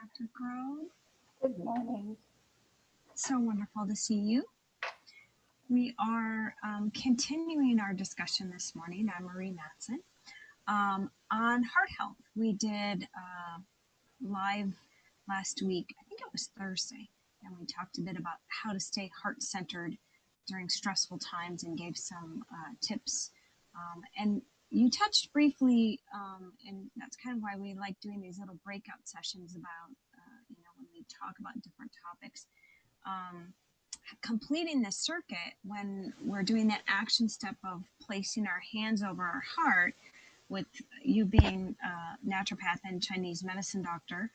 Dr. Grobe. Good morning. So wonderful to see you. We are continuing our discussion this morning. I'm Marie Matson on heart health. We did live last week, I think it was Thursday, and we talked a bit about how to stay heart centered during stressful times and gave some tips. And you touched briefly, and that's kind of why we like doing these little breakout sessions about, when we talk about different topics. Completing the circuit when we're doing that action step of placing our hands over our heart, with you being a naturopath and Chinese medicine doctor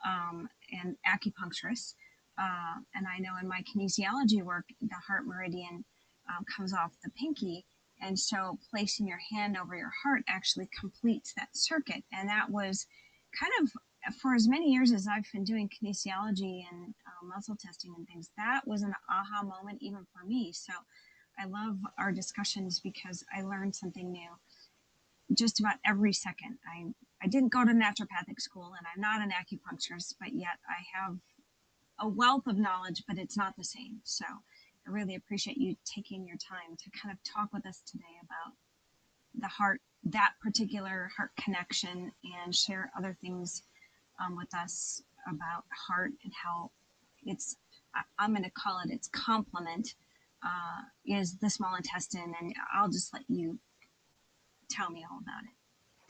and acupuncturist. And I know in my kinesiology work, the heart meridian comes off the pinky. And so placing your hand over your heart actually completes that circuit. And that was kind of, for as many years as I've been doing kinesiology and muscle testing and things, that was an aha moment even for me. So I love our discussions because I learned something new just about every second. I didn't go to naturopathic school and I'm not an acupuncturist, but yet I have a wealth of knowledge, but it's not the same. So I really appreciate you taking your time to kind of talk with us today about the heart, that particular heart connection, and share other things with us about heart and how I'm going to call it its complement is the small intestine. And I'll just let you tell me all about it.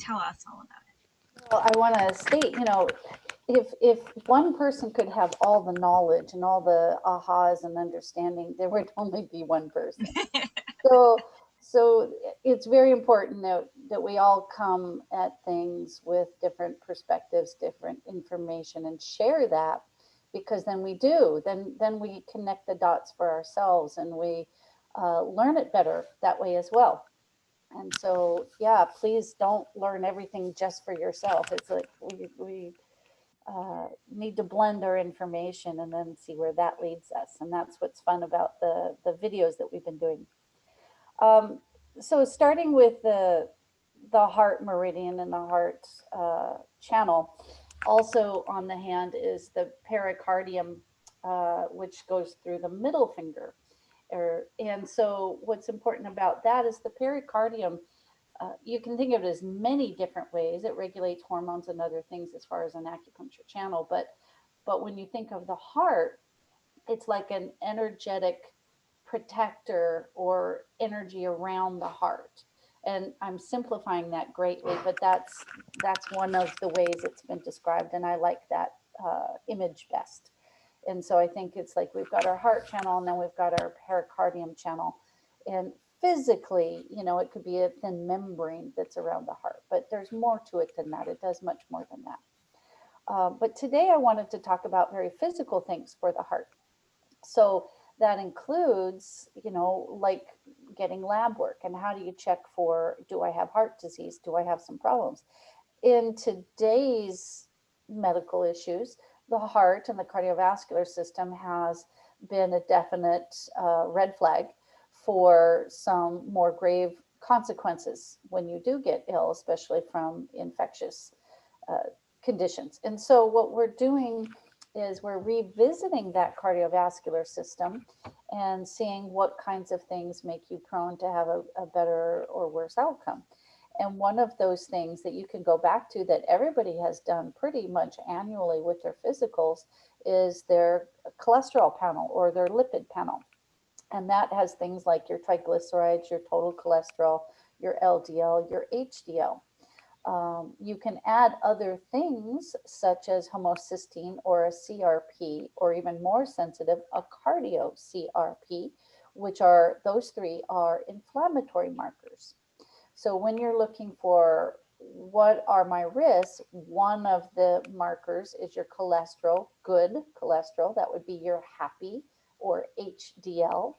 Tell us all about it. Well, I want to state, if one person could have all the knowledge and all the ahas and understanding, there would only be one person. So, so it's very important that we all come at things with different perspectives, different information, and share that, because then we do, then we connect the dots for ourselves, and we learn it better that way as well. And so, yeah, please don't learn everything just for yourself. It's like we need to blend our information and then see where that leads us. And that's what's fun about the videos that we've been doing. Um, so starting with the heart meridian and the heart channel, also on the hand is the pericardium, which goes through the middle finger. And so what's important about that is the pericardium, you can think of it as many different ways. It regulates hormones and other things as far as an acupuncture channel. But when you think of the heart, it's like an energetic protector or energy around the heart. And I'm simplifying that greatly, but that's one of the ways it's been described, and I like that image best. And so I think it's like we've got our heart channel and then we've got our pericardium channel. And physically, it could be a thin membrane that's around the heart, but there's more to it than that. It does much more than that. But today I wanted to talk about very physical things for the heart. So that includes, like getting lab work, and how do you check for, do I have heart disease? Do I have some problems? In today's medical issues, the heart and the cardiovascular system has been a definite red flag for some more grave consequences when you do get ill, especially from infectious uh, conditions. And so, what we're doing is we're revisiting that cardiovascular system and seeing what kinds of things make you prone to have a better or worse outcome. And one of those things that you can go back to that everybody has done pretty much annually with their physicals is their cholesterol panel or their lipid panel. And that has things like your triglycerides, your total cholesterol, your LDL, your HDL. You can add other things such as homocysteine or a CRP, or even more sensitive, a cardio CRP, which are, those three are inflammatory markers. So when you're looking for what are my risks, one of the markers is your cholesterol, good cholesterol. That would be your happy or HDL.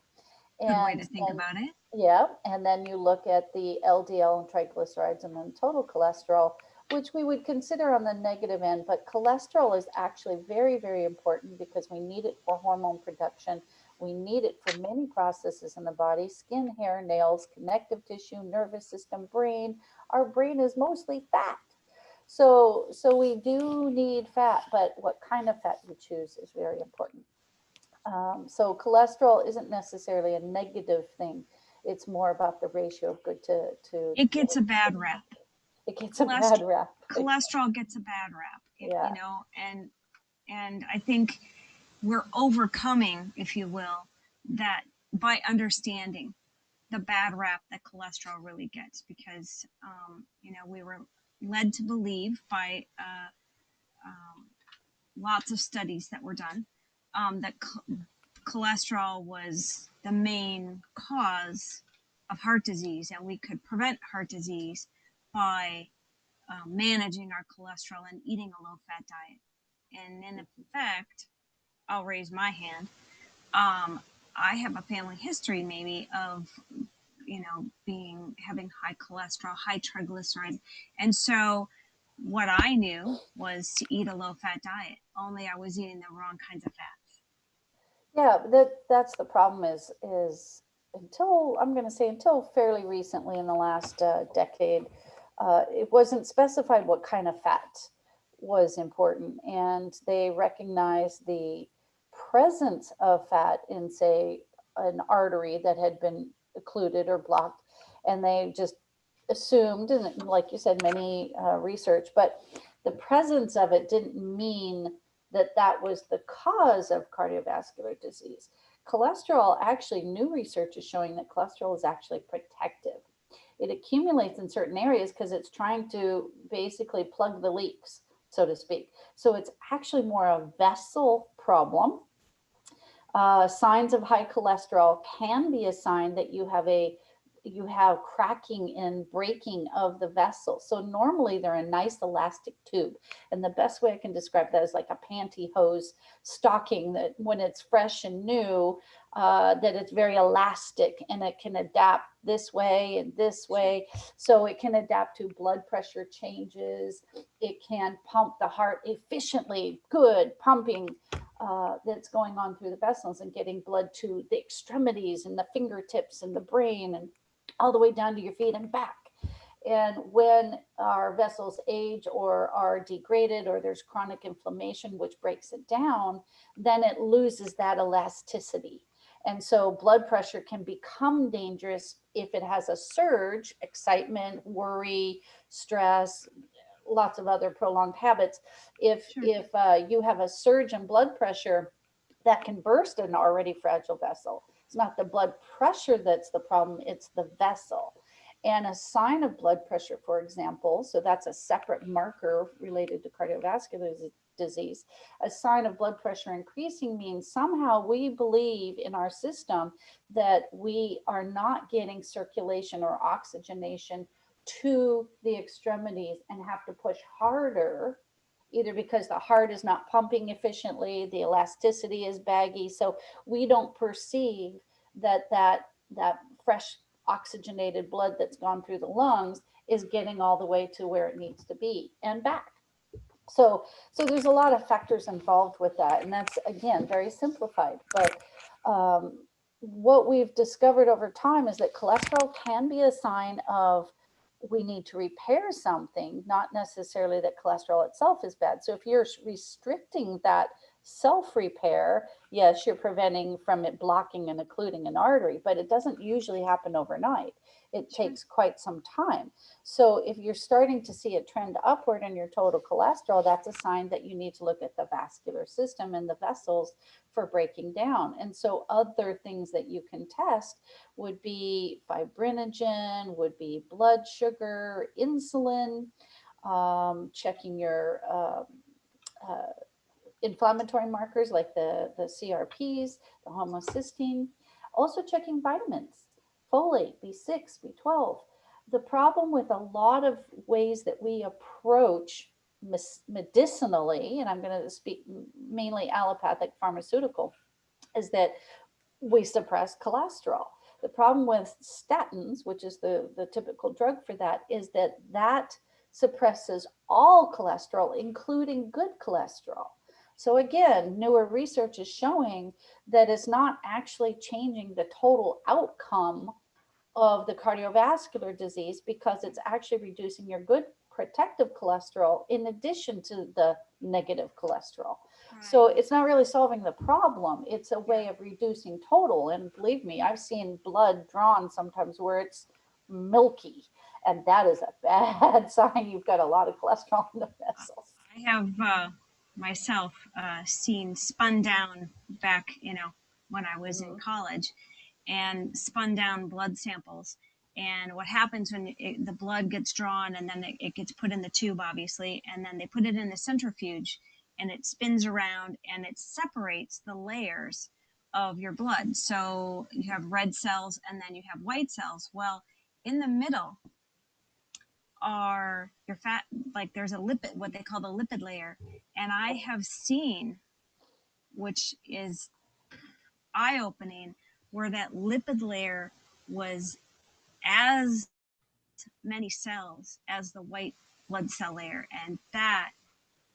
Good way And to think about it. yeah, and then you look at the LDL and triglycerides and then total cholesterol, which we would consider on the negative end. But cholesterol is actually very, very important because we need it for hormone production. We need it for many processes in the body: skin, hair, nails, connective tissue, nervous system, brain. Our brain is mostly fat. So we do need fat, but what kind of fat you choose is very important. So cholesterol isn't necessarily a negative thing. It's more about the ratio of good to It gets a bad rap. it gets a bad rap. Cholesterol gets a bad rap, you Yeah. know, and I think we're overcoming, if you will, that by understanding the bad rap that cholesterol really gets, because you know, we were led to believe by lots of studies that were done that cholesterol was the main cause of heart disease, and we could prevent heart disease by managing our cholesterol and eating a low fat diet. And in effect, I'll raise my hand. I have a family history, maybe, of, you know, being having high cholesterol, high triglycerides, and so what I knew was to eat a low fat diet. Only I was eating the wrong kinds of fats. Yeah, that's the problem is until I'm going to say until fairly recently in the last decade, it wasn't specified what kind of fat was important, and they recognized the presence of fat in, say, an artery that had been occluded or blocked, and they just assumed, and like you said, many research, but the presence of it didn't mean that that was the cause of cardiovascular disease. Cholesterol, actually, new research is showing that cholesterol is actually protective. It accumulates in certain areas because it's trying to basically plug the leaks, so to speak. So it's actually more a vessel problem. Signs of high cholesterol can be a sign that you have cracking and breaking of the vessel. So normally they're a nice elastic tube. And the best way I can describe that is like a pantyhose stocking that when it's fresh and new, that it's very elastic and it can adapt this way and this way. So it can adapt to blood pressure changes. It can pump the heart efficiently, good pumping that's going on through the vessels and getting blood to the extremities and the fingertips and the brain and all the way down to your feet and back. And when our vessels age or are degraded or there's chronic inflammation, which breaks it down, then it loses that elasticity. And so blood pressure can become dangerous if it has a surge, excitement, worry, stress, lots of other prolonged habits. Sure. If you have a surge in blood pressure, that can burst an already fragile vessel. It's not the blood pressure that's the problem, it's the vessel. And a sign of blood pressure, for example, so that's a separate marker related to cardiovascular disease. A sign of blood pressure increasing means somehow we believe in our system that we are not getting circulation or oxygenation to the extremities and have to push harder, either because the heart is not pumping efficiently, the elasticity is baggy, so we don't perceive that fresh oxygenated blood that's gone through the lungs is getting all the way to where it needs to be and back. So there's a lot of factors involved with that, and that's again very simplified. But what we've discovered over time is that cholesterol can be a sign of we need to repair something, not necessarily that cholesterol itself is bad. So if you're restricting that self repair, yes, you're preventing from it blocking and occluding an artery, but it doesn't usually happen overnight. It Sure. takes quite some time. So if you're starting to see a trend upward in your total cholesterol, that's a sign that you need to look at the vascular system and the vessels for breaking down. And so other things that you can test would be fibrinogen, would be blood sugar, insulin, checking your uh, inflammatory markers like the CRPs, the homocysteine, also checking vitamins, folate, B6, B12. The problem with a lot of ways that we approach medicinally, and I'm going to speak mainly allopathic pharmaceutical, is that we suppress cholesterol. The problem with statins, which is the typical drug for that, is that that suppresses all cholesterol, including good cholesterol. So again, newer research is showing that it's not actually changing the total outcome of the cardiovascular disease because it's actually reducing your good protective cholesterol in addition to the negative cholesterol. So Right. it's not really solving the problem. It's a Yeah. way of reducing total. And believe me, I've seen blood drawn sometimes where it's milky, and that is a bad sign. You've got a lot of cholesterol in the vessels. I have myself seen spun down back, when I was in Mhm. college, and spun down blood samples. And what happens when the blood gets drawn and then it gets put in the tube, obviously, and then they put it in the centrifuge and it spins around and it separates the layers of your blood. So you have red cells and then you have white cells. Well, in the middle are your fat, like there's a lipid, what they call the lipid layer. And I have seen, which is eye opening, where that lipid layer was as many cells as the white blood cell layer. And that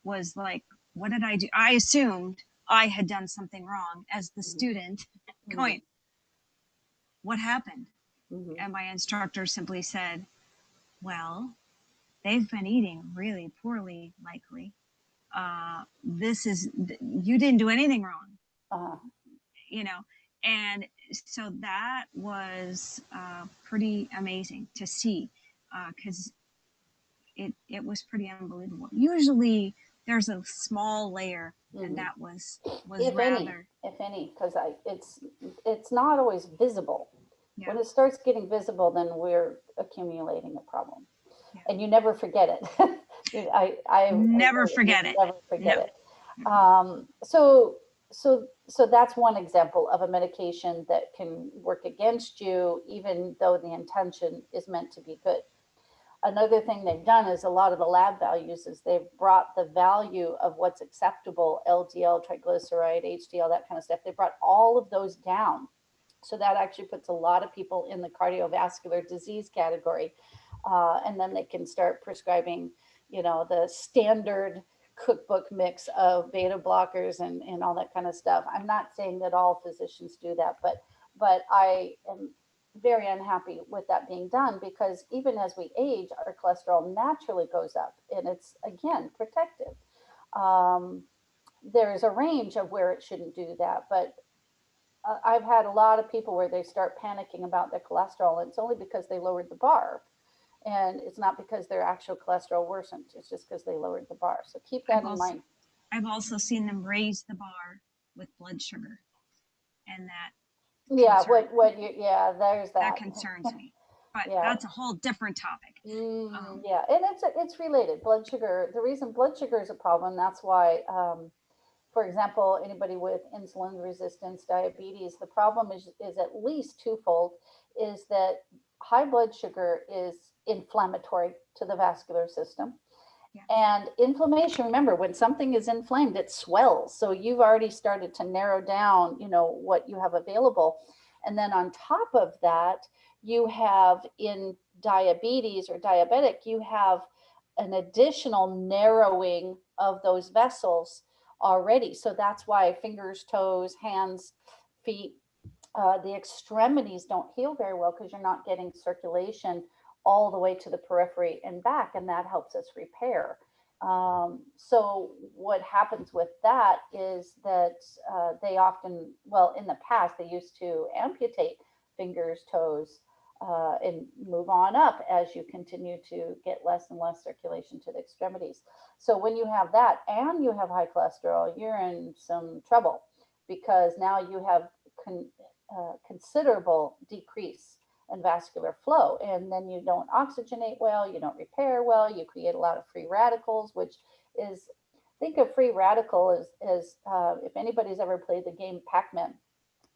was like, what did I do? I assumed I had done something wrong as the Mhm. student, Mhm. going, what happened? Mhm. And my instructor simply said, well, they've been eating really poorly, likely. This is, you didn't do anything wrong, Uh, you know? And so that was pretty amazing to see, because it was pretty unbelievable. Usually there's a small layer, and mhm. that was If rather, any, because I it's not always visible. yeah, When it starts getting visible, then we're accumulating a problem, yeah. and you never forget it. I Never know that you forget it. never No. forget it. So that's one example of a medication that can work against you, even though the intention is meant to be good. Another thing they've done is a lot of the lab values is they've brought the value of what's acceptable, LDL, triglyceride, HDL, that kind of stuff. They brought all of those down. So that actually puts a lot of people in the cardiovascular disease category. And then they can start prescribing, the standard cookbook mix of beta blockers and all that kind of stuff. I'm not saying that all physicians do that, but I am very unhappy with that being done because even as we age, our cholesterol naturally goes up, and it's again protective. Um, there is a range of where it shouldn't do that, but I've had a lot of people where they start panicking about their cholesterol, and it's only because they lowered the bar. And it's not because their actual cholesterol worsened, it's just because they lowered the bar. So keep that I've in also mind. I've also seen them raise the bar with blood sugar, and Yeah, concern yeah, there's that that. concerns me. But Yeah. that's a whole different topic. Yeah, and it's related. Blood sugar. The reason blood sugar is a problem. That's why, for example, anybody with insulin resistance, diabetes, the problem is at least twofold. Is that high blood sugar is inflammatory to the vascular system, Yeah. and inflammation. Remember, when something is inflamed, it swells. So you've already started to narrow down, what you have available, and then on top of that, you have in diabetes or diabetic, you have an additional narrowing of those vessels already. So that's why fingers, toes, hands, feet, the extremities don't heal very well because you're not getting circulation all the way to the periphery and back, and that helps us repair. So what happens with that is that they often, well, in the past, they used to amputate fingers, toes, and move on up as you continue to get less and less circulation to the extremities. So when you have that and you have high cholesterol, you're in some trouble because now you have considerable decrease in vascular flow, and then you don't oxygenate well, you don't repair well, you create a lot of free radicals, which is, think of free radical as if anybody's ever played the game Pac-Man,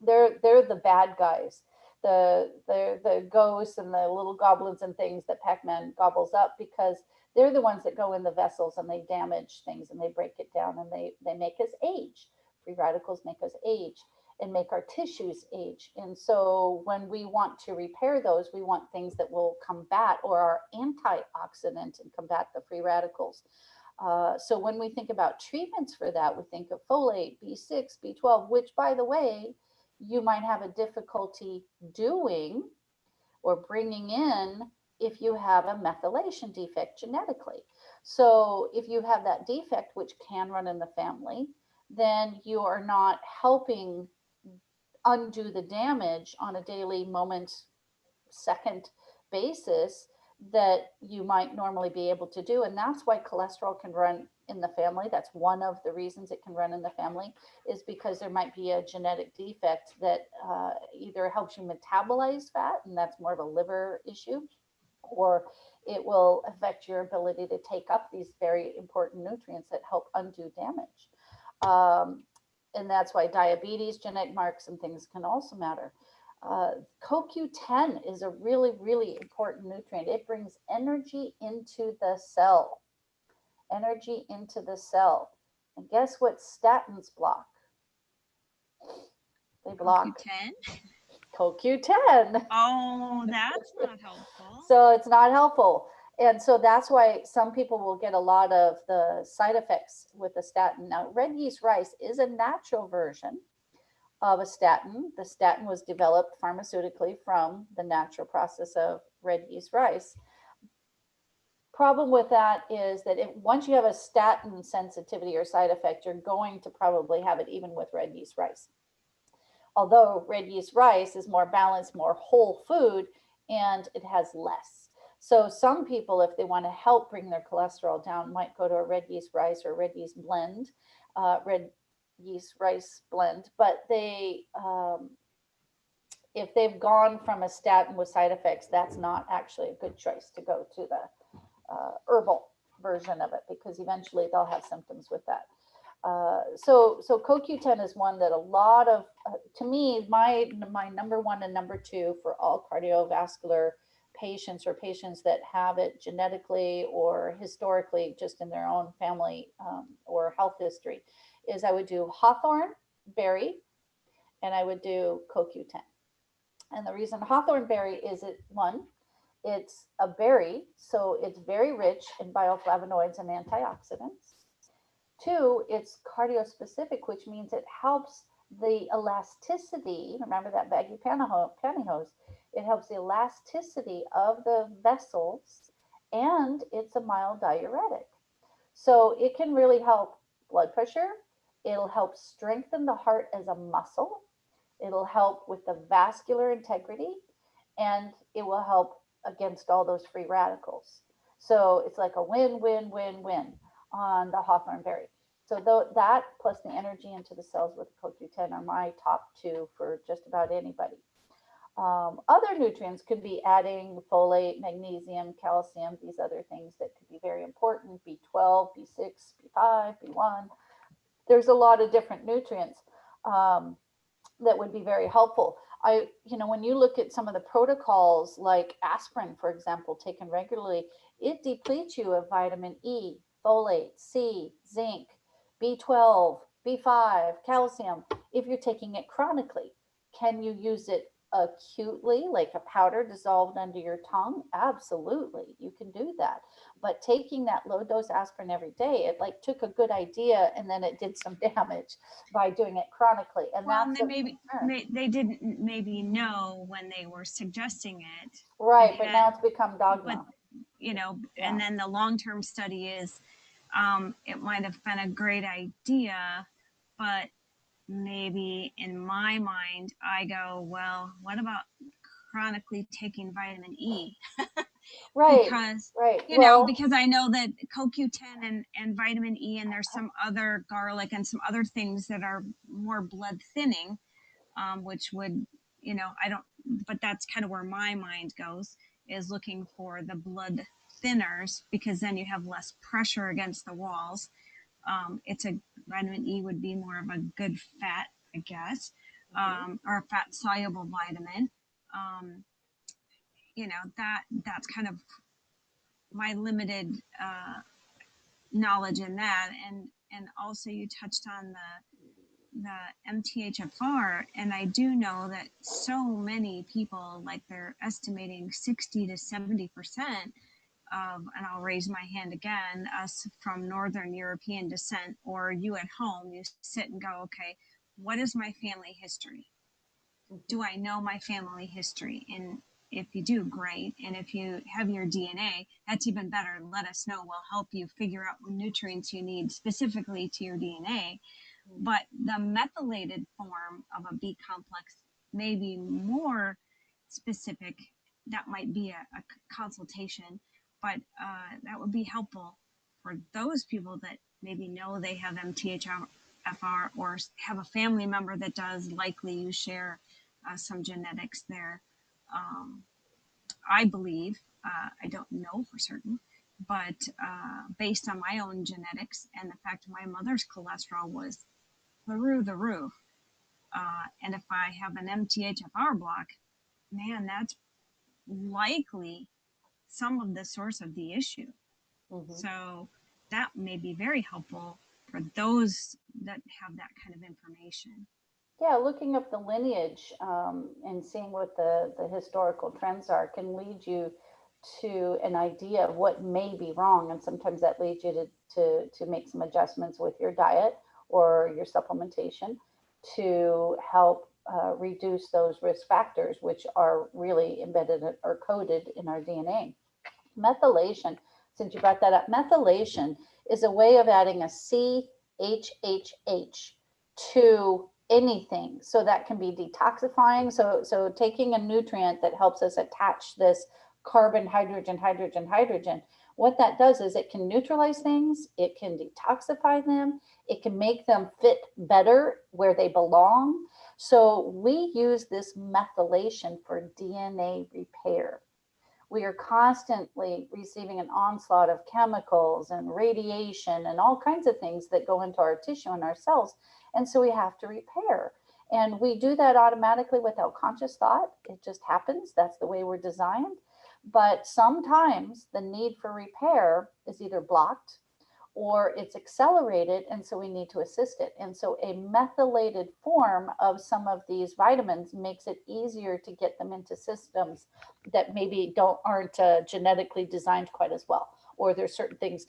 they're the bad guys, the ghosts and the little goblins and things that Pac-Man gobbles up, because they're the ones that go in the vessels and they damage things and they break it down and they make us age. Free radicals make us age and make our tissues age. And so when we want to repair those, we want things that will combat or are antioxidant and combat the free radicals. So when we think about treatments for that, we think of folate, B6, B12, which, by the way, you might have a difficulty doing or bringing in if you have a methylation defect genetically. So if you have that defect, which can run in the family, then you are not helping undo the damage on a daily moment, second basis that you might normally be able to do. And that's why cholesterol can run in the family. That's one of the reasons it can run in the family, is because there might be a genetic defect that either helps you metabolize fat, and that's more of a liver issue, or it will affect your ability to take up these very important nutrients that help undo damage. Um, and that's why diabetes, genetic marks, and things can also matter. CoQ10 is a really, really important nutrient. It brings energy into the cell. Energy into the cell. And guess what statins block? They block CoQ10. CoQ10. Oh, that's not helpful. So it's not helpful. And so that's why some people will get a lot of the side effects with the statin. Now, red yeast rice is a natural version of a statin. The statin was developed pharmaceutically from the natural process of red yeast rice. Problem with that is that once you have a statin sensitivity or side effect, you're going to probably have it even with red yeast rice. Although red yeast rice is more balanced, more whole food, and it has less. So some people, if they want to help bring their cholesterol down, might go to a red yeast rice or red yeast blend, red yeast rice blend. But if they've gone from a statin with side effects, that's not actually a good choice to go to the herbal version of it, because eventually they'll have symptoms with that. So CoQ10 is one that a lot of, to me, my number one and number two for all cardiovascular patients, or patients that have it genetically or historically just in their own family or health history, is I would do hawthorn berry and I would do CoQ10. And the reason hawthorn berry is it's a berry, so it's very rich in bioflavonoids and antioxidants. Two, it's cardiospecific, which means it helps the elasticity. Remember that baggy pantyhose? It helps the elasticity of the vessels, and it's a mild diuretic. So it can really help blood pressure. It'll help strengthen the heart as a muscle. It'll help with the vascular integrity, and it will help against all those free radicals. So it's like a win, win, win, win on the hawthorn berry. So that plus the energy into the cells with CoQ10 are my top two for just about anybody. Other nutrients could be adding folate, magnesium, calcium, these other things that could be very important, B12, B6, B5, B1. There's a lot of different nutrients that would be very helpful. When you look at some of the protocols, like aspirin, for example, taken regularly, it depletes you of vitamin E, folate, C, zinc, B12, B5, calcium. If you're taking it chronically, can you use it acutely, like a powder dissolved under your tongue? Absolutely, you can do that. But taking that low dose aspirin every day, it like took a good idea and then it did some damage by doing it chronically. And well, that's they didn't maybe know when they were suggesting it. right. But now it's become dogma. But Yeah. and then the long-term study is it might have been a great idea, but maybe in my mind I go, well, what about chronically taking vitamin E? Right. Because Right. because I know that CoQ10 and vitamin E, and there's some other garlic and some other things that are more blood thinning, which would, I don't, but that's kind of where my mind goes, is looking for the blood thinners, because then you have less pressure against the walls. Vitamin E would be more of a good fat, I guess, or a fat soluble vitamin. That's kind of my limited knowledge in that. And also you touched on the MTHFR, and I do know that so many people, like they're estimating 60 to 70% of, and I'll raise my hand again, us from Northern European descent, or you at home, you sit and go, okay, what is my family history? Do I know my family history? if you do, great. And if you have your DNA, that's even better. Let us know. We'll help you figure out what nutrients you need specifically to your DNA. But the methylated form of a B complex may be more specific. That might be a consultation, but that would be helpful for those people that maybe know they have MTHFR or have a family member that does. Likely you share some genetics there. I believe, I don't know for certain, but based on my own genetics and the fact my mother's cholesterol was through the roof, and if I have an MTHFR block, man, that's likely some of the source of the issue. Mm-hmm. So that may be very helpful for those that have that kind of information. Yeah, looking up the lineage and seeing what the historical trends are can lead you to an idea of what may be wrong. And sometimes that leads you to make some adjustments with your diet or your supplementation to help reduce those risk factors, which are really embedded or coded in our DNA. Methylation, since you brought that up, methylation is a way of adding a CHHH to anything. So that can be detoxifying. So taking a nutrient that helps us attach this carbon, hydrogen, hydrogen, hydrogen. What that does is it can neutralize things, it can detoxify them, it can make them fit better where they belong. So we use this methylation for DNA repair. We are constantly receiving an onslaught of chemicals and radiation and all kinds of things that go into our tissue and our cells. And so we have to repair. And we do that automatically without conscious thought. It just happens. That's the way we're designed. But sometimes the need for repair is either blocked or it's accelerated, and so we need to assist it. And so a methylated form of some of these vitamins makes it easier to get them into systems that maybe aren't genetically designed quite as well, or there's certain things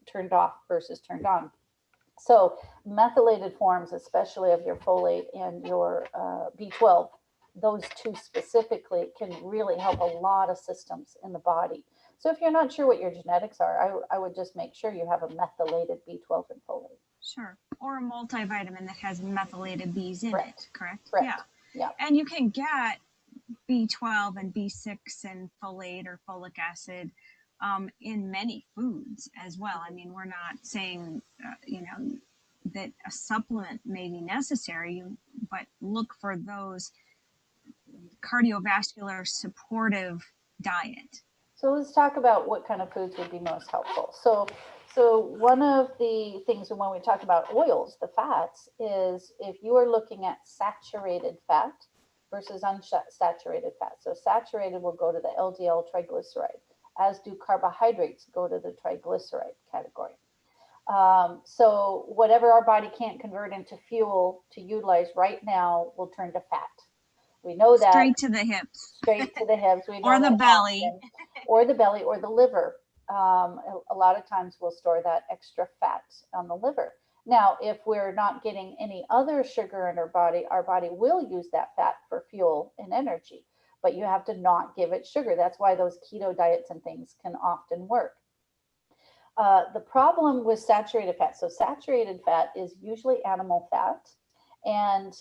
turned off versus turned on. So methylated forms, especially of your folate and your B12, those two specifically can really help a lot of systems in the body. So if you're not sure what your genetics are, I would just make sure you have a methylated B12 and folate. Sure. Or a multivitamin that has methylated Bs in it, correct? Correct. Yeah. And you can get B12 and B6 and folate or folic acid in many foods as well. I mean, we're not saying, that a supplement may be necessary, but look for those cardiovascular supportive diet. So let's talk about what kind of foods would be most helpful. So one of the things when we talk about oils, the fats, is if you are looking at saturated fat versus unsaturated fat. So saturated will go to the LDL triglyceride, as do carbohydrates go to the triglyceride category. So whatever our body can't convert into fuel to utilize right now will turn to fat. We know that. Straight to the hips. Straight to the hips. We know or the belly. Or the belly or the liver. A lot of times we'll store that extra fat on the liver. Now, if we're not getting any other sugar in our body will use that fat for fuel and energy. But you have to not give it sugar. That's why those keto diets and things can often work. The problem with saturated fat, so saturated fat is usually animal fat, and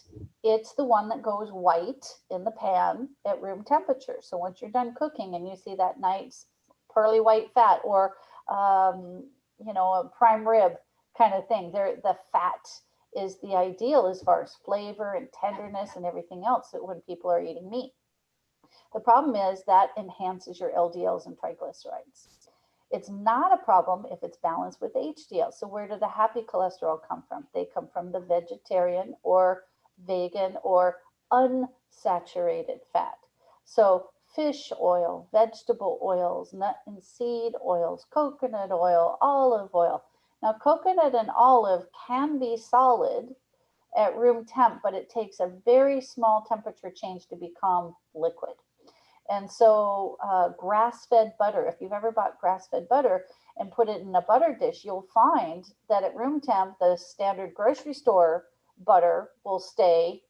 it's the one that goes white in the pan at room temperature. So once you're done cooking and you see that nice pearly white fat or, a prime rib kind of thing, the fat is the ideal as far as flavor and tenderness and everything else when people are eating meat. The problem is that enhances your LDLs and triglycerides. It's not a problem if it's balanced with HDL. So where do the happy cholesterol come from? They come from the vegetarian or vegan or unsaturated fat. So fish oil, vegetable oils, nut and seed oils, coconut oil, olive oil. Now, coconut and olive can be solid at room temp, but it takes a very small temperature change to become liquid. And so grass-fed butter, if you've ever bought grass-fed butter and put it in a butter dish, you'll find that at room temp, the standard grocery store butter will stay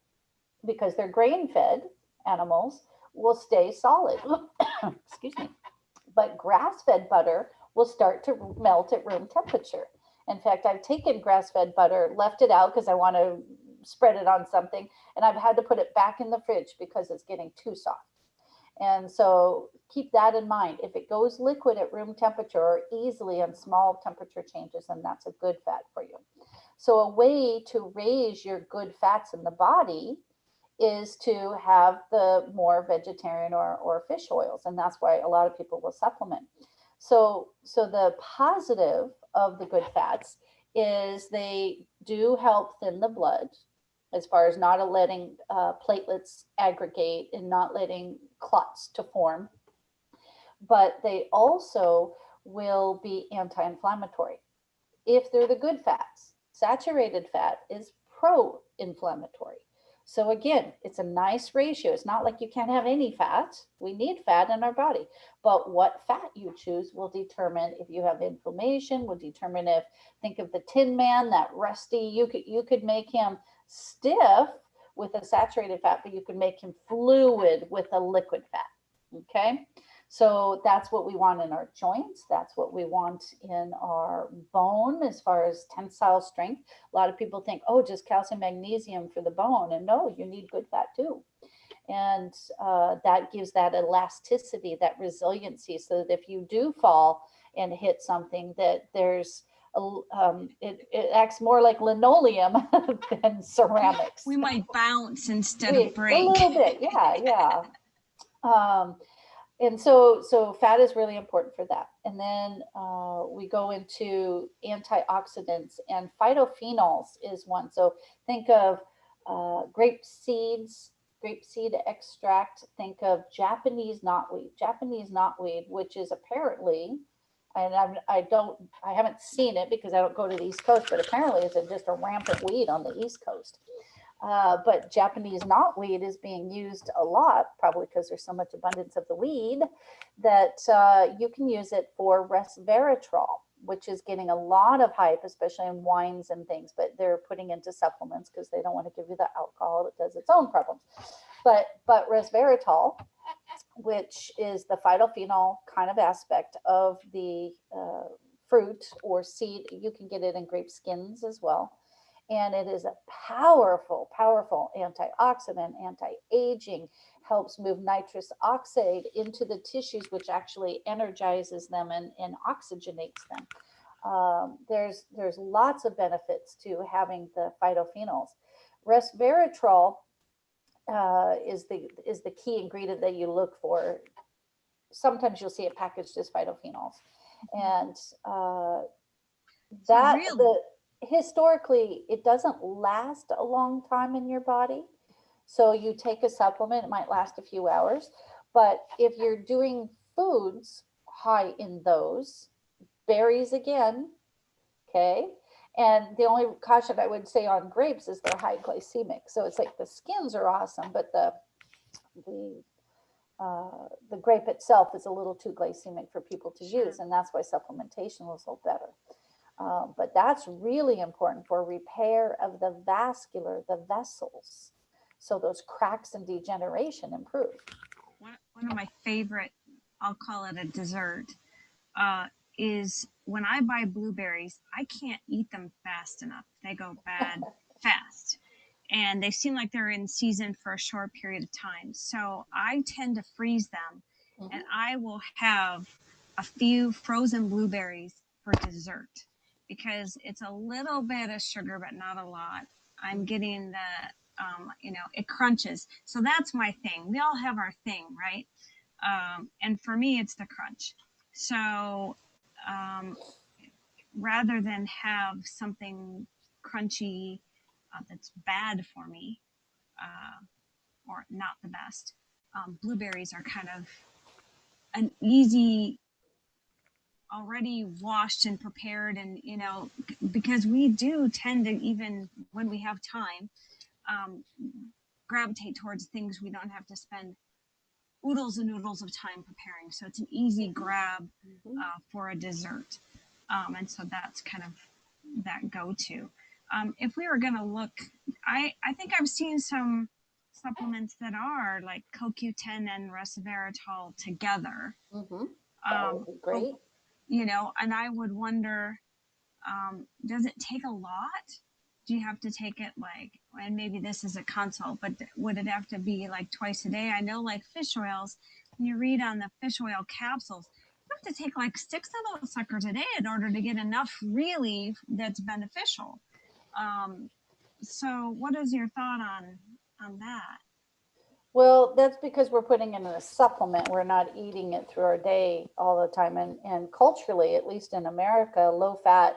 because they're grain-fed animals, will stay solid. Excuse me. But grass-fed butter will start to melt at room temperature. In fact, I've taken grass-fed butter, left it out because I want to spread it on something, and I've had to put it back in the fridge because it's getting too soft. And so keep that in mind. If it goes liquid at room temperature or easily on small temperature changes, then that's a good fat for you. So a way to raise your good fats in the body is to have the more vegetarian or fish oils. And that's why a lot of people will supplement. So the positive of the good fats is they do help thin the blood as far as not letting platelets aggregate and not letting clots to form. But they also will be anti-inflammatory if they're the good fats. Saturated fat is pro-inflammatory. So again, it's a nice ratio. It's not like you can't have any fat. We need fat in our body. But what fat you choose will determine if you have inflammation, will determine if, think of the Tin Man, that rusty, you could make him stiff with a saturated fat, but you could make him fluid with a liquid fat. Okay? So that's what we want in our joints. That's what we want in our bone as far as tensile strength. A lot of people think, oh, just calcium, magnesium for the bone. And no, you need good fat too. And that gives that elasticity, that resiliency, so that if you do fall and hit something, that there's it acts more like linoleum than ceramics. We might bounce instead of break. A little bit, yeah. And so fat is really important for that. And then we go into antioxidants, and phytophenols is one. So think of grape seed extract. Think of Japanese knotweed, which is apparently, and I haven't seen it because I don't go to the East Coast, but apparently it's just a rampant weed on the East Coast. But Japanese knotweed is being used a lot, probably because there's so much abundance of the weed, that you can use it for resveratrol, which is getting a lot of hype, especially in wines and things, but they're putting into supplements because they don't want to give you the alcohol. It does its own problems. But resveratrol, which is the phytophenol kind of aspect of the fruit or seed, you can get it in grape skins as well. And it is a powerful, powerful antioxidant, anti-aging, helps move nitrous oxide into the tissues, which actually energizes them and oxygenates them. There's lots of benefits to having the phytophenols. Resveratrol is the key ingredient that you look for. Sometimes you'll see it packaged as phytophenols. And that, really? Historically, it doesn't last a long time in your body. So you take a supplement, it might last a few hours. But if you're doing foods high in those, berries again, okay? And the only caution I would say on grapes is they're high glycemic. So it's like the skins are awesome, but the grape itself is a little too glycemic for people to use. And that's why supplementation was a little better. But that's really important for repair of the vessels. So those cracks and degeneration improve. One of my favorite, I'll call it a dessert, is when I buy blueberries, I can't eat them fast enough. They go bad fast. And they seem like they're in season for a short period of time. So I tend to freeze them, and I will have a few frozen blueberries for dessert, because it's a little bit of sugar, but not a lot. I'm getting the, it crunches. So that's my thing. We all have our thing, right? And for me, it's the crunch. So rather than have something crunchy that's bad for me, or not the best, blueberries are kind of an easy, already washed and prepared, and because we do tend to, even when we have time, gravitate towards things we don't have to spend oodles and oodles of time preparing. So it's an easy grab for a dessert, and so that's kind of that go-to. If we were going to look, I think I've seen some supplements that are like CoQ10 and resveratrol together. Mm-hmm. That would be great. And I would wonder, does it take a lot? Do you have to take it like, and maybe this is a consult, but would it have to be like twice a day? I know like fish oils, when you read on the fish oil capsules, you have to take like 6 of those suckers a day in order to get enough really that's beneficial. So what is your thought on that? Well, that's because we're putting it in a supplement. We're not eating it through our day all the time. And culturally, at least in America, low fat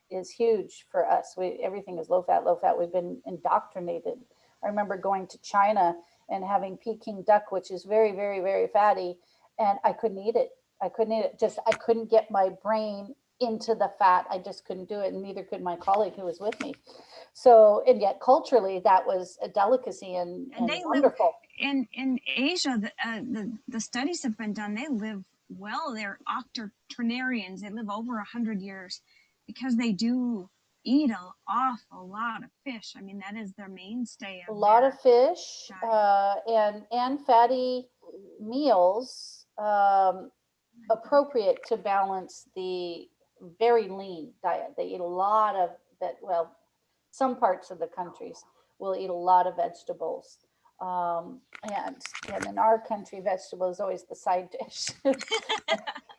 is huge for us. Everything is low fat, low fat. We've been indoctrinated. I remember going to China and having Peking duck, which is very, very, very fatty, and I couldn't eat it. I couldn't eat it. Just I couldn't get my brain into the fat. I just couldn't do it, and neither could my colleague who was with me. So, and yet culturally, that was a delicacy and They live wonderful. in Asia. The studies have been done. They live well. They're octogenarians. They live over 100 years because they do eat an awful lot of fish. I mean, that is their mainstay A of lot of their fish diet. and fatty meals, appropriate to balance the very lean diet. They eat a lot of that. Well, some parts of the countries will eat a lot of vegetables. Um, and, and in our country, vegetable is always the side dish.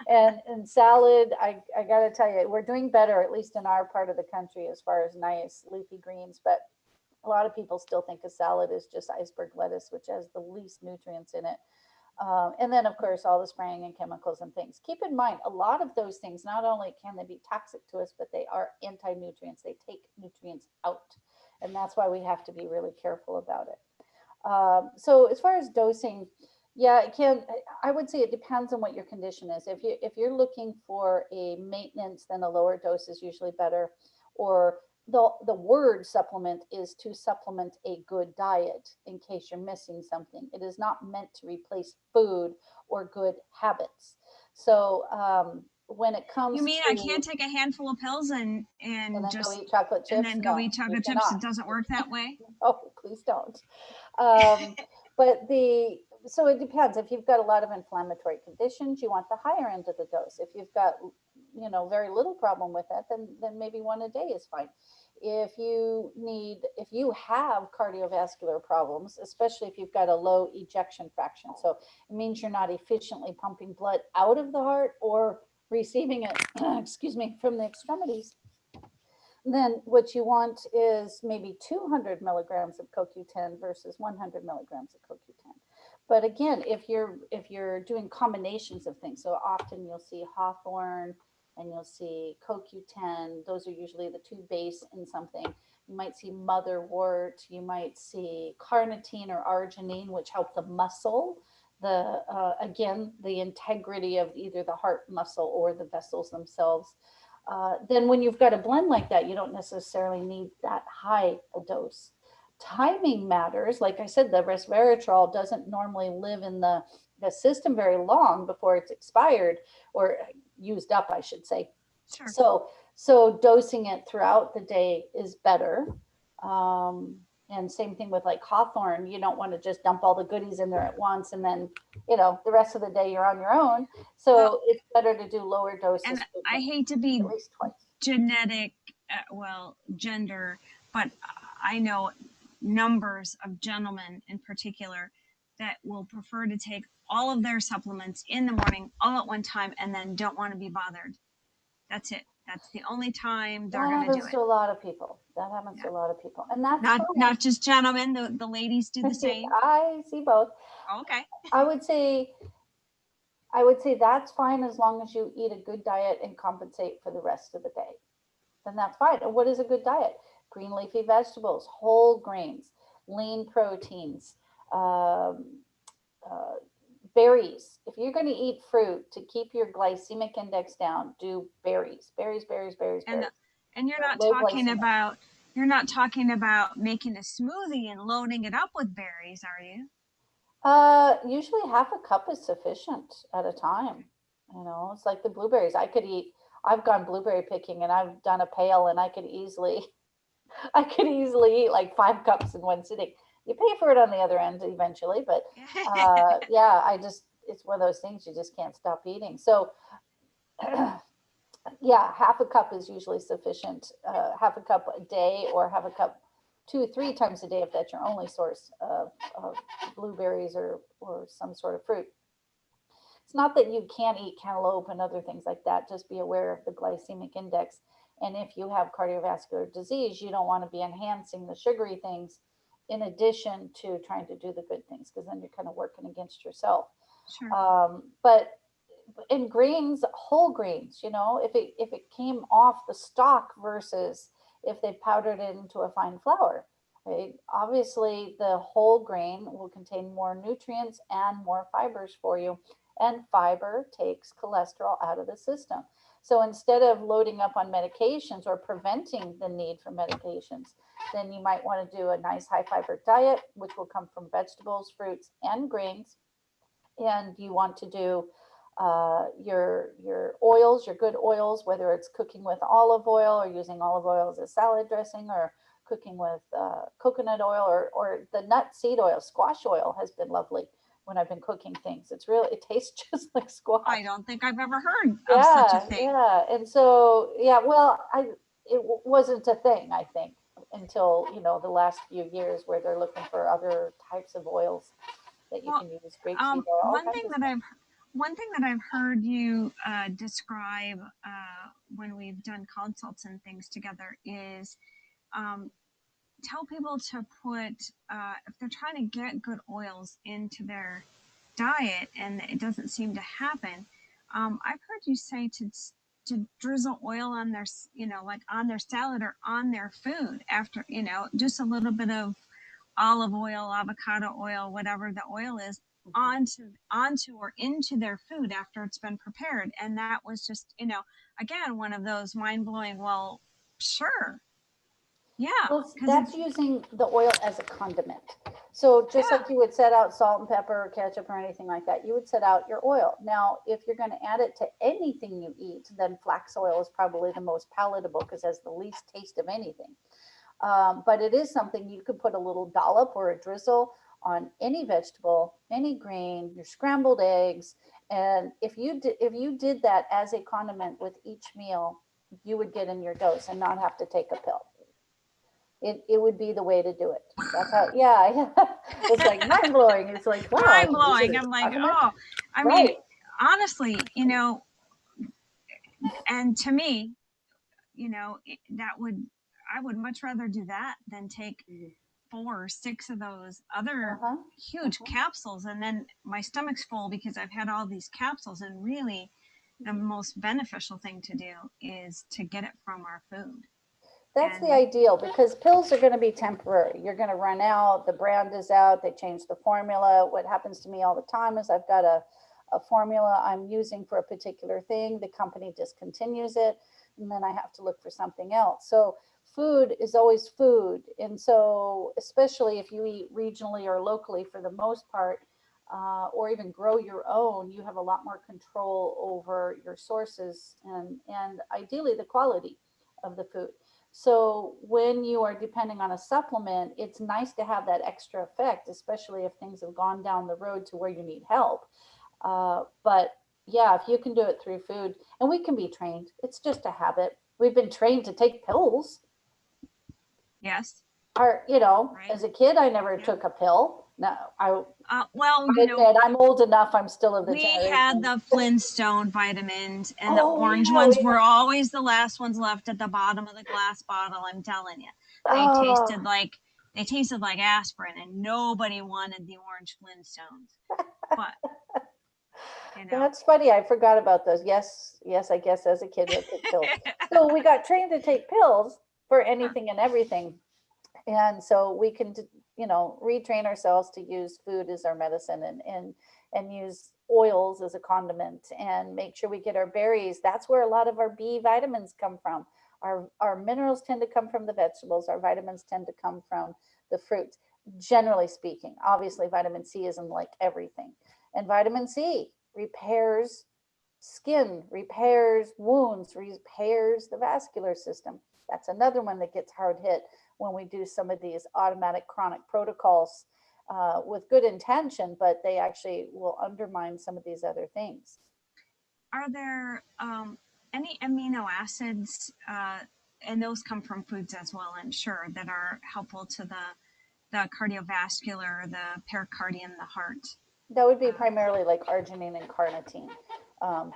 And salad, I got to tell you, we're doing better, at least in our part of the country, as far as nice leafy greens. But a lot of people still think a salad is just iceberg lettuce, which has the least nutrients in it. And then, of course, all the spraying and chemicals and things. Keep in mind, a lot of those things, not only can they be toxic to us, but they are anti-nutrients. They take nutrients out. And that's why we have to be really careful about it. So as far as dosing, yeah, it can. I would say it depends on what your condition is. If you're looking for a maintenance, then a lower dose is usually better. Or the word supplement is to supplement a good diet in case you're missing something. It is not meant to replace food or good habits. So when it You comes mean I to can't take a handful of pills and and and then go just eat chocolate and chips, then go no, eat you chocolate chips? cannot. It doesn't work that way. Oh, please don't. Um, but so it depends. If you've got a lot of inflammatory conditions, you want the higher end of the dose. If you've got, very little problem with that, then maybe one a day is fine. If you have cardiovascular problems, especially if you've got a low ejection fraction, so it means you're not efficiently pumping blood out of the heart or receiving it, excuse me, from the extremities, then what you want is maybe 200 milligrams of CoQ10 versus 100 milligrams of CoQ10. But again, if you're doing combinations of things, so often you'll see hawthorn and you'll see CoQ10. Those are usually the two base in something. You might see motherwort. You might see carnitine or arginine, which help the muscle. Again, the integrity of either the heart muscle or the vessels themselves. Then when you've got a blend like that, you don't necessarily need that high a dose. Timing matters. Like I said, the resveratrol doesn't normally live in the system very long before it's expired or used up, I should say. Sure. So dosing it throughout the day is better. And same thing with like hawthorn. You don't want to just dump all the goodies in there at once and then, the rest of the day you're on your own. So Well, it's better to do lower doses and I hate to be at least twice. genetic, gender, but I know numbers of gentlemen in particular that will prefer to take all of their supplements in the morning all at one time and then don't want to be bothered. That's it. That's the only time they're That going to do happens it. to a lot of people. That happens to Yeah. a lot of people. And that's Not just gentlemen, the ladies do the fine. same. I see both. Okay. I would say I would say that's fine as long as you eat a good diet and compensate for the rest of the day. Then that's fine. And what is a good diet? Green leafy vegetables, whole grains, lean proteins, um, uh, berries. If you're going to eat fruit to keep your glycemic index down, do berries, berries, berries, berries, And berries. and Low glycemic. you're not talking about making a smoothie and loading it up with berries, are you? Usually half a cup is sufficient at a time. It's like the blueberries. I've gone blueberry picking and I've done a pail and I could easily eat like 5 cups in one sitting. You pay for it on the other end eventually, but yeah, it's one of those things you just can't stop eating. So yeah, half a cup is usually sufficient. Half a cup a day, or half a cup 2 or 3 times a day if that's your only source of blueberries or some sort of fruit. It's not that you can't eat cantaloupe and other things like that. Just be aware of the glycemic index. And if you have cardiovascular disease, you don't want to be enhancing the sugary things in addition to trying to do the good things, because then you're kind of working against yourself. Sure. But in grains, whole grains, if it came off the stalk versus if they powdered it into a fine flour, right? Obviously, the whole grain will contain more nutrients and more fibers for you, and fiber takes cholesterol out of the system. So instead of loading up on medications or preventing the need for medications, then you might want to do a nice high fiber diet, which will come from vegetables, fruits, and grains. And you want to do your oils, your good oils, whether it's cooking with olive oil or using olive oil as a salad dressing, or cooking with coconut oil, or the nut seed oil. Squash oil has been lovely when I've been cooking things. It tastes just like squash. I don't think I've ever heard of such a Yeah, thing. yeah. And so, yeah, well, it wasn't a thing, I think, until, the last few years, where they're looking for other types of oils that you Well, can use, grapeseed oil, all one kinds thing of that stuff. I've heard you describe when we've done consults and things together is um, tell people to put if they're trying to get good oils into their diet and it doesn't seem to happen. I've heard you say to drizzle oil on their, like on their salad or on their food after, just a little bit of olive oil, avocado oil, whatever the oil is, onto or into their food after it's been prepared. And that was just, again, one of those mind-blowing, well, sure. Yeah, Well, because that's it's using the oil as a condiment. So just yeah, like you would set out salt and pepper or ketchup or anything like that, you would set out your oil. Now, if you're going to add it to anything you eat, then flax oil is probably the most palatable because it has the least taste of anything. But it is something you could put a little dollop or a drizzle on any vegetable, any grain, your scrambled eggs. And if you did that as a condiment with each meal, you would get in your dose and not have to take a pill. It would be the way to do it. That's how, yeah. It's like mind blowing. It's like, wow, I mind can use it blowing. as I'm a like, condiment. oh, I mean, Right. honestly, and to me, that I would much rather do that than take Mhm. 4 or 6 of those other Uh-huh. huge Uh-huh. capsules, and then my stomach's full because I've had all these capsules. And really, the Mhm. most beneficial thing to do is to get it from our food. That's the And ideal, because pills are going to be temporary. You're going to run out, the brand is out, they change the formula. What happens to me all the time is I've got a formula I'm using for a particular thing, the company discontinues it, and then I have to look for something else. So food is always food. And so, especially if you eat regionally or locally for the most part, or even grow your own, you have a lot more control over your sources and ideally the quality of the food. So when you are depending on a supplement, it's nice to have that extra effect, especially if things have gone down the road to where you need help. But yeah, if you can do it through food, and we can be trained, it's just a habit. We've been trained to take pills. yes, As right, a kid, I never yeah. took a pill. No, Well, I admit I'm old enough. I'm still of the we had generation. the Flintstone vitamins, and the Oh orange yeah, ones were always the last ones left at the bottom of the glass bottle. I'm telling you, they oh, tasted like they tasted like aspirin, and nobody wanted the orange Flintstones. But you know, that's funny. I forgot about those. Yes, yes, I guess as a kid I took pills. So we got trained to take pills for anything and everything. And so we can, retrain ourselves to use food as our medicine, and use oils as a condiment, and make sure we get our berries. That's where a lot of our B vitamins come from. Our minerals tend to come from the vegetables. Our vitamins tend to come from the fruits, generally speaking. Obviously, vitamin C isn't like everything. And vitamin C repairs skin, repairs wounds, repairs the vascular system. That's another one that gets hard hit when we do some of these automatic chronic protocols with good intention, but they actually will undermine some of these other things. Are there any amino acids, and those come from foods as well, I'm sure, that are helpful to the cardiovascular, the pericardium, the heart? That would be primarily like arginine and carnitine.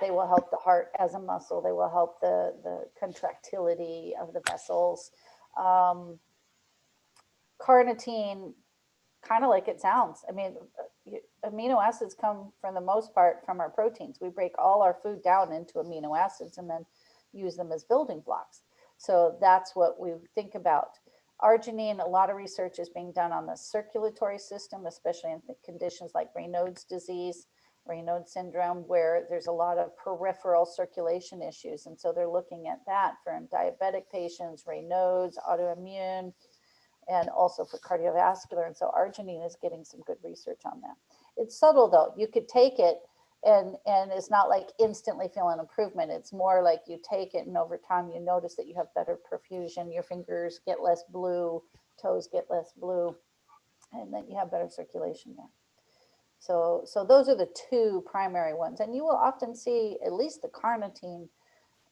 They will help the heart as a muscle. They will help the contractility of the vessels. Carnitine, kind of like it sounds. I mean, amino acids come for the most part from our proteins. We break all our food down into amino acids and then use them as building blocks. So that's what we think about. Arginine, a lot of research is being done on the circulatory system, especially in conditions like Raynaud's disease, Raynaud's syndrome, where there's a lot of peripheral circulation issues. And so they're looking at that for diabetic patients, Raynaud's, autoimmune, and also for cardiovascular. And so arginine is getting some good research on that. It's subtle though. You could take it and it's not like instantly feel an improvement. It's more like you take it and over time you notice that you have better perfusion. Your fingers get less blue, toes get less blue, and then you have better circulation there. So those are the two primary ones. And you will often see at least the carnitine,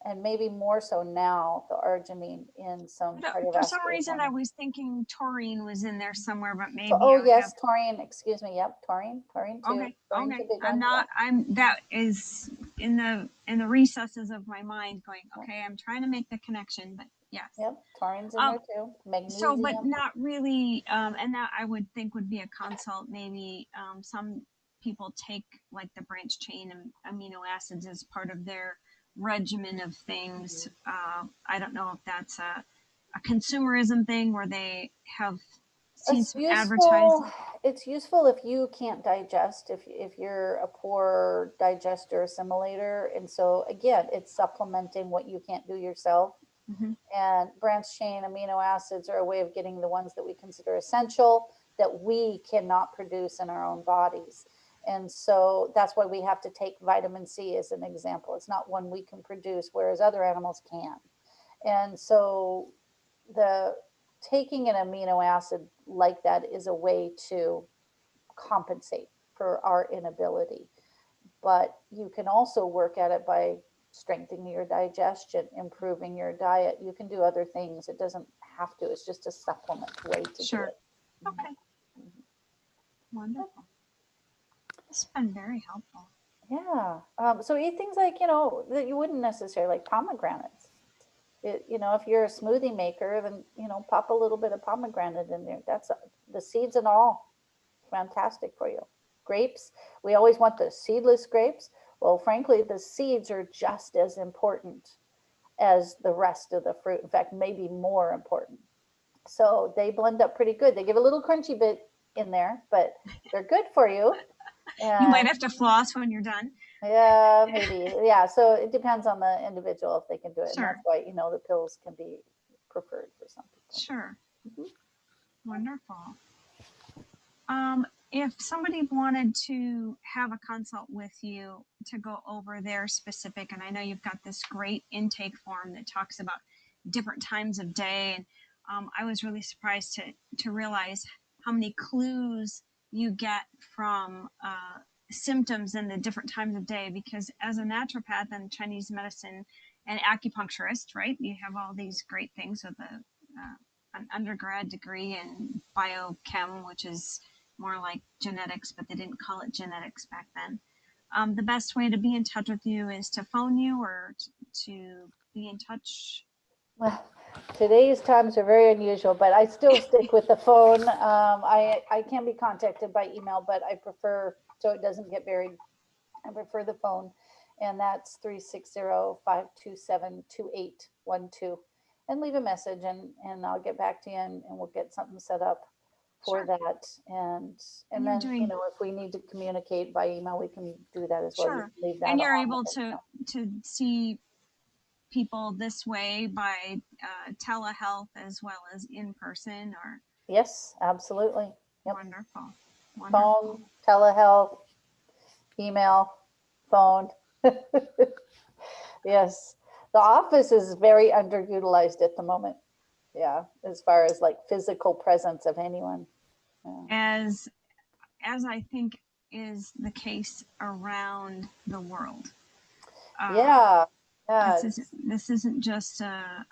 and maybe more so now, the arginine in some cardiovascular. For some reason, I was thinking taurine was in there somewhere, but maybe. So, oh yes, taurine. Excuse me. Yep, taurine too. Okay, Taurine's okay. a big I'm one, not. yeah. That is in the recesses of my mind, going. Okay, I'm trying to make the connection, but yes. Yep, taurine's in there too. Magnesium. So, but not really. And that I would think would be a consult. Maybe some people take like the branch chain amino acids as part of their regimen of things. I don't know if that's a consumerism thing where they have seen some advertising. It's useful if you can't digest, if you're a poor digester assimilator. And so again, it's supplementing what you can't do yourself. Mm-hmm. And branch chain amino acids are a way of getting the ones that we consider essential that we cannot produce in our own bodies. And so that's why we have to take vitamin C as an example. It's not one we can produce, whereas other animals can. And so the taking an amino acid like that is a way to compensate for our inability. But you can also work at it by strengthening your digestion, improving your diet. You can do other things. It doesn't have to. It's just a supplement way to do it. Okay. Wonderful. It's been very helpful. Yeah. So eat things like, that you wouldn't necessarily, like pomegranates. If you're a smoothie maker, then, pop a little bit of pomegranate in there. That's the seeds and all. Fantastic for you. Grapes, we always want the seedless grapes. Well, frankly, the seeds are just as important as the rest of the fruit. In fact, maybe more important. So they blend up pretty good. They give a little crunchy bit in there, but they're good for you. And you might have to floss when you're done. Yeah, maybe. Yeah. So it depends on the individual if they can do it. Sure. And that's why, the pills can be preferred for some people. Sure. Mm-hmm. Wonderful. If somebody wanted to have a consult with you to go over their specific, and I know you've got this great intake form that talks about different times of day, and I was really surprised to realize how many clues you get from symptoms in the different times of day, because as a naturopath and Chinese medicine and acupuncturist, right, you have all these great things with an undergrad degree in biochem, which is more like genetics, but they didn't call it genetics back then. The best way to be in touch with you is to phone you or to be in touch. Well, today's times are very unusual, but I still stick with the phone. I can be contacted by email, but I prefer, so it doesn't get buried, I prefer the phone. And that's 360-527-2812. And leave a message and I'll get back to you and we'll get something set up for that. And then, if we need to communicate by email, we can do that as well. Sure. You leave that and you're able to see people this way by telehealth as well as in person, or? Yes, absolutely. Yep. Wonderful. Phone, telehealth, email, phone. Yes. The office is very underutilized at the moment. Yeah, as far as like physical presence of anyone. Yeah. as I think is the case around the world. Uh, Yeah. Yeah. this isn't just a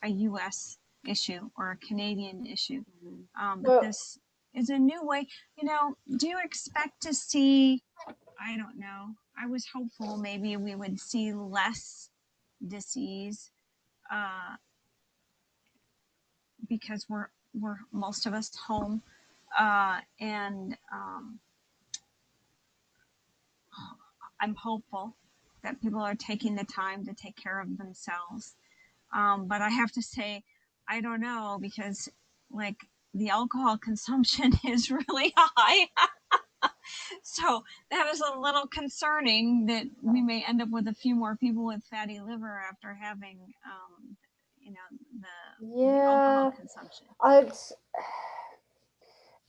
U.S. issue or a Canadian issue, Mhm. but Well, this is a new way. Do you expect to see? I don't know. I was hopeful maybe we would see less disease uh, because we're most of us home, and I'm hopeful that people are taking the time to take care of themselves. But I have to say, I don't know because like the alcohol consumption is really high. So that is a little concerning that we may end up with a few more people with fatty liver after having, you know, the alcohol yeah. consumption. It's,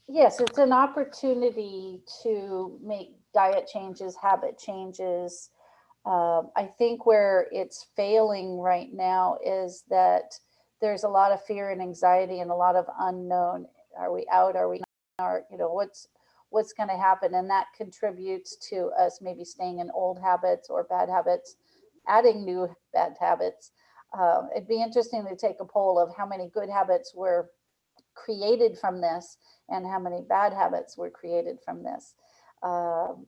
yes, it's an opportunity to make diet changes, habit changes. I think where it's failing right now is that there's a lot of fear and anxiety and a lot of unknown. Are we out? Are we not? What's going to happen? And that contributes to us maybe staying in old habits or bad habits, adding new bad habits. It'd be interesting to take a poll of how many good habits were created from this and how many bad habits were created from this. Um,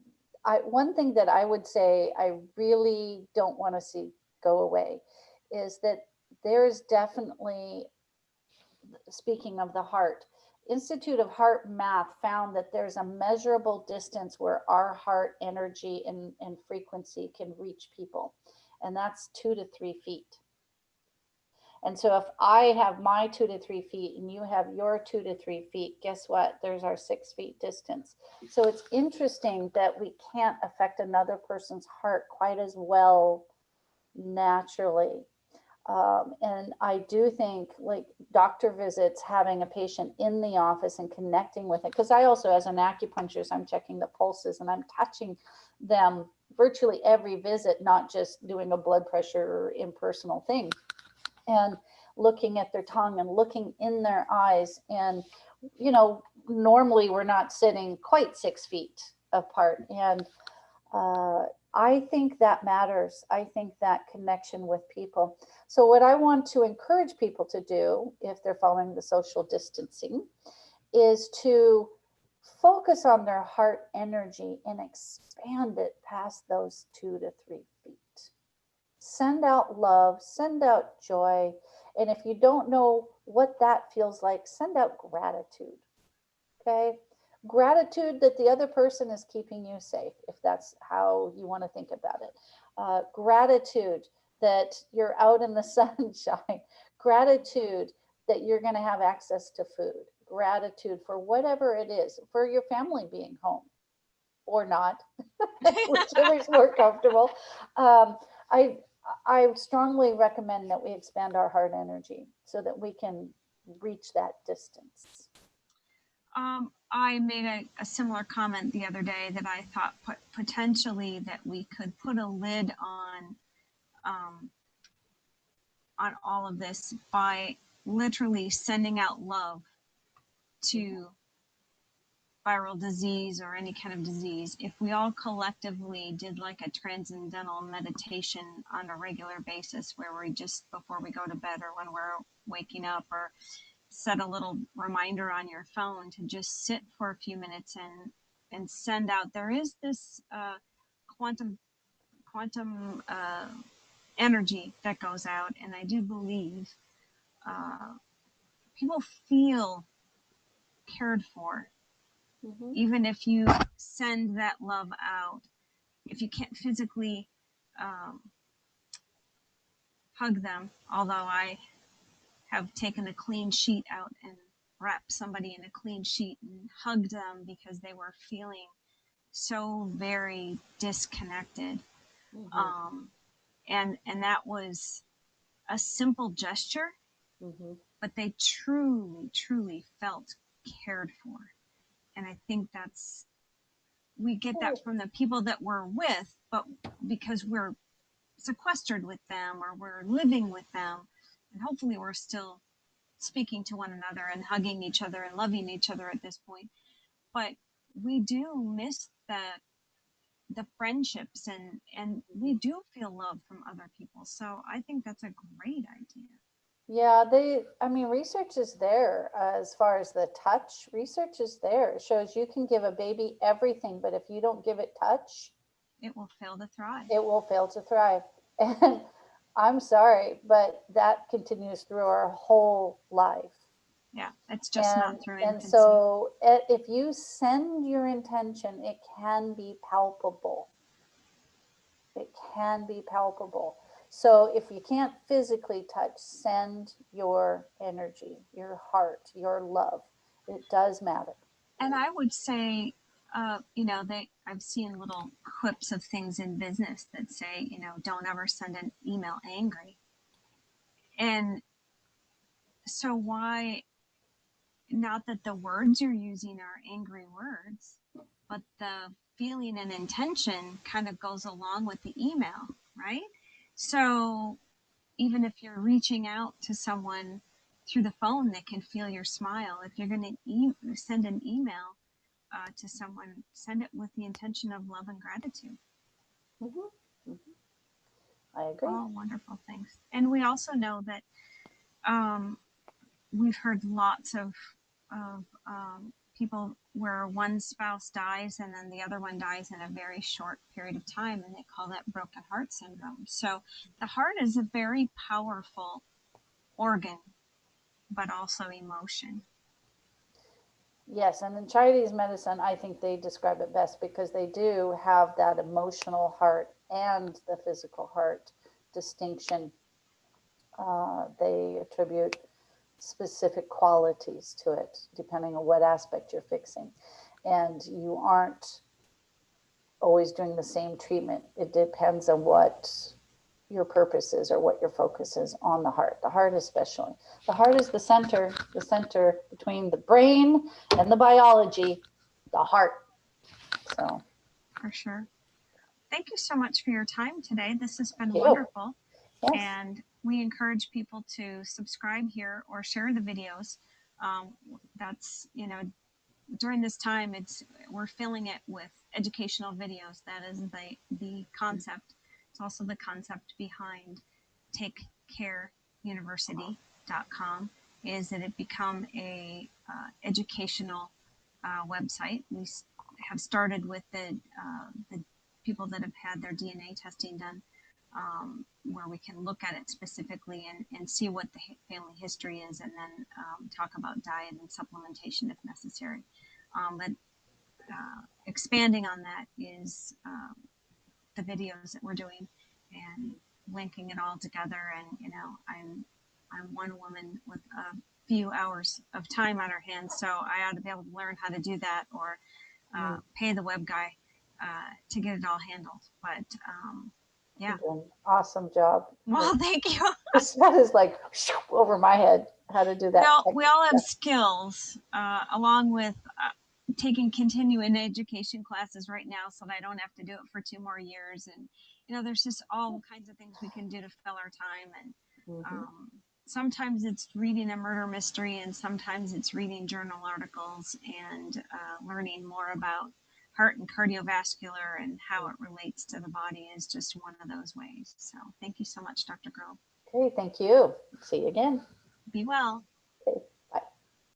one thing that I would say I really don't want to see go away is that there's definitely, speaking of the heart, Institute of Heart Math found that there's a measurable distance where our heart energy and frequency can reach people, and that's 2 to 3 feet. And so if I have my 2 to 3 feet and you have your 2 to 3 feet, guess what? There's our 6 feet distance. So it's interesting that we can't affect another person's heart quite as well naturally. And I do think like doctor visits, having a patient in the office and connecting with it, because I also, as an acupuncturist, I'm checking the pulses and I'm touching them virtually every visit, not just doing a blood pressure or impersonal thing, and looking at their tongue and looking in their eyes. And, normally we're not sitting quite 6 feet apart. And uh, I think that matters. I think that connection with people. So, what I want to encourage people to do, if they're following the social distancing, is to focus on their heart energy and expand it past those 2 to 3 feet. Send out love, send out joy. And if you don't know what that feels like, send out gratitude. Okay. Gratitude that the other person is keeping you safe, if that's how you want to think about it. Gratitude that you're out in the sunshine. Gratitude that you're going to have access to food. Gratitude for whatever it is, for your family being home or not, whichever's more comfortable. Um, I I strongly recommend that we expand our heart energy so that we can reach that distance. I made a similar comment the other day that I thought potentially that we could put a lid um, on all of this by literally sending out love to viral disease or any kind of disease. If we all collectively did like a transcendental meditation on a regular basis where we just before we go to bed or when we're waking up, or set a little reminder on your phone to just sit for a few minutes and send out. There is this quantum energy that goes out, and I do believe uh, people feel cared for, Mhm. even if you send that love out. If you can't physically um, hug them, although I have taken a clean sheet out and wrapped somebody in a clean sheet and hugged them because they were feeling so very disconnected. Mhm. Um, and that was a simple gesture, Mhm. but they truly felt cared for. And I think we get that Oh, from the people that we're with, but because we're sequestered with them or we're living with them, and hopefully we're still speaking to one another and hugging each other and loving each other at this point. But we do miss the friendships, and we do feel love from other people. So I think that's a great idea. Yeah, I mean, research is there as far as the touch. Research is there. It shows you can give a baby everything, but if you don't give it touch, It will fail to thrive. it will fail to thrive. And I'm sorry, but that continues through our whole life. Yeah, it's just not through And infancy. so if you send your intention, it can be palpable. It can be palpable. So if you can't physically touch, send your energy, your heart, your love. It does matter. And I would say, I've seen little clips of things in business that say, don't ever send an email angry. And so why, not that the words you're using are angry words, but the feeling and intention kind of goes along with the email, right? So even if you're reaching out to someone through the phone, they can feel your smile. If you're going to send an email to someone, send it with the intention of love and gratitude. Mm-hmm. Mm-hmm. I agree. All wonderful things. And we also know that we've heard lots of people where one spouse dies and then the other one dies in a very short period of time, and they call that broken heart syndrome. So the heart is a very powerful organ, but also emotion. Yes, and in Chinese medicine, I think they describe it best because they do have that emotional heart and the physical heart distinction. They attribute specific qualities to it depending on what aspect you're fixing. And you aren't always doing the same treatment. It depends on what your purpose is or what your focus is on the heart. The heart, especially. The heart is the center between the brain and the biology, the heart. So, For sure. Thank you so much for your time today. This has been thank you. wonderful. Yes. And we encourage people to subscribe here or share the videos. That's, during this time, we're filling it with educational videos. That is the concept. It's also the concept behind takecareuniversity.com, is that it become a educational website. We have started with the people that have had their DNA testing done, where we can look at it specifically and see what the family history is, and then talk about diet and supplementation if necessary. But expanding on that is the videos that we're doing and linking it all together. And I'm one woman with a few hours of time on her hands, so I ought to be able to learn how to do that, or pay the web guy to get it all handled. But yeah. Awesome job. Well, thank you. That is like over my head how to do that. We all have skills, along with taking continuing education classes right now, so that I don't have to do it for 2 more years. And there's just all kinds of things we can do to fill our time. And sometimes it's reading a murder mystery, and sometimes it's reading journal articles and learning more about heart and cardiovascular and how it relates to the body is just one of those ways. So thank you so much, Dr. Grobe. Okay, thank you. See you again. Be well.